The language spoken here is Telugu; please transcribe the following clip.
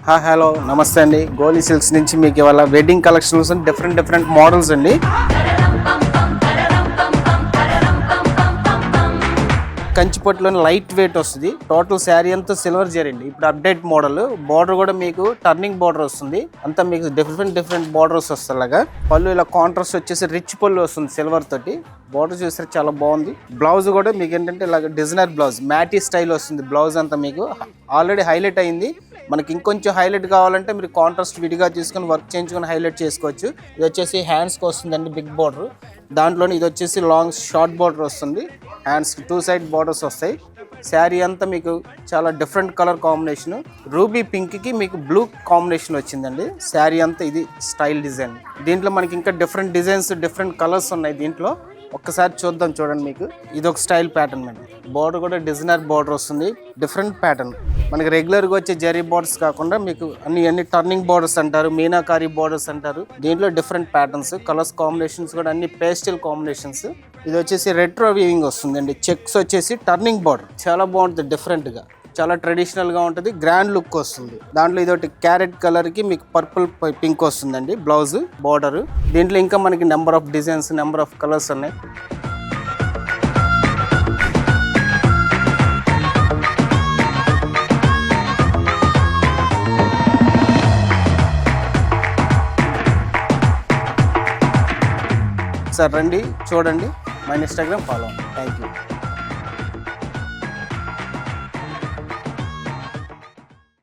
హలో నమస్తే అండి. గోలీ సిల్క్స్ నుంచి మీకు ఇవాళ వెడ్డింగ్ కలెక్షన్స్ డిఫరెంట్ మోడల్స్ అండి. కంచిపట్టులోని లైట్ వెయిట్ వస్తుంది. టోటల్ శారీ అంతా సిల్వర్ జరీ అండి. ఇప్పుడు అప్డేట్ మోడల్. బార్డర్ కూడా మీకు టర్నింగ్ బార్డర్ వస్తుంది. అంతా మీకు డిఫరెంట్ బార్డర్స్ వస్తాయి. అలాగా పళ్ళు ఇలా కాంట్రాస్ట్ వచ్చేసి రిచ్ పళ్ళు వస్తుంది సిల్వర్ తోటి. బార్డర్ చూస్తే చాలా బాగుంది. బ్లౌజ్ కూడా మీకు ఏంటంటే ఇలాగ డిజైనర్ బ్లౌజ్ మ్యాటీ స్టైల్ వస్తుంది. బ్లౌజ్ అంతా మీకు ఆల్రెడీ హైలైట్ అయింది. మనకి ఇంకొంచెం హైలైట్ కావాలంటే మీరు కాంట్రాస్ట్ విడిగా తీసుకొని వర్క్ చేయించుకొని హైలైట్ చేసుకోవచ్చు. ఇది వచ్చేసి హ్యాండ్స్కి వస్తుందండి బిగ్ బార్డర్. దాంట్లోనే ఇది వచ్చేసి లాంగ్ షార్ట్ బార్డర్ వస్తుంది. హ్యాండ్స్కి 2 సైడ్ బార్డర్స్ వస్తాయి. శారీ అంతా మీకు చాలా డిఫరెంట్ కలర్ కాంబినేషన్. రూబీ పింక్కి మీకు బ్లూ కాంబినేషన్ వచ్చిందండి. శారీ అంతా ఇది స్టైల్ డిజైన్. దీంట్లో మనకి ఇంకా డిఫరెంట్ డిజైన్స్ డిఫరెంట్ కలర్స్ ఉన్నాయి. దీంట్లో ఒక్కసారి చూద్దాం. చూడండి, మీకు ఇది ఒక స్టైల్ ప్యాటర్న్ మేడం. బార్డర్ కూడా డిజైనర్ బార్డర్ వస్తుంది. Different pattern. మనకి రెగ్యులర్గా వచ్చే జరీ బార్డర్స్ కాకుండా మీకు అన్ని టర్నింగ్ బార్డర్స్ అంటారు, మీనాకారి బార్డర్స్ అంటారు. దీంట్లో డిఫరెంట్ ప్యాటర్న్స్, కలర్స్ కాంబినేషన్స్ కూడా అన్ని పేస్టల్ కాంబినేషన్స్. ఇది వచ్చేసి రెట్రో వీవింగ్ వస్తుందండి. చెక్స్ వచ్చేసి టర్నింగ్ బార్డర్ చాలా బాగుంటుంది. డిఫరెంట్గా చాలా ట్రెడిషనల్గా ఉంటుంది. గ్రాండ్ లుక్ వస్తుంది. దాంట్లో ఇదొకటి క్యారెట్ కలర్కి మీకు పర్పుల్ పింక్ వస్తుందండి బ్లౌజ్ బార్డర్. దీంట్లో ఇంకా మనకి number of designs, number of colours ఉన్నాయి. సార్ రండి, చూడండి. మా ఇన్స్టాగ్రామ్ ఫాలో అవ్వండి. Thank you.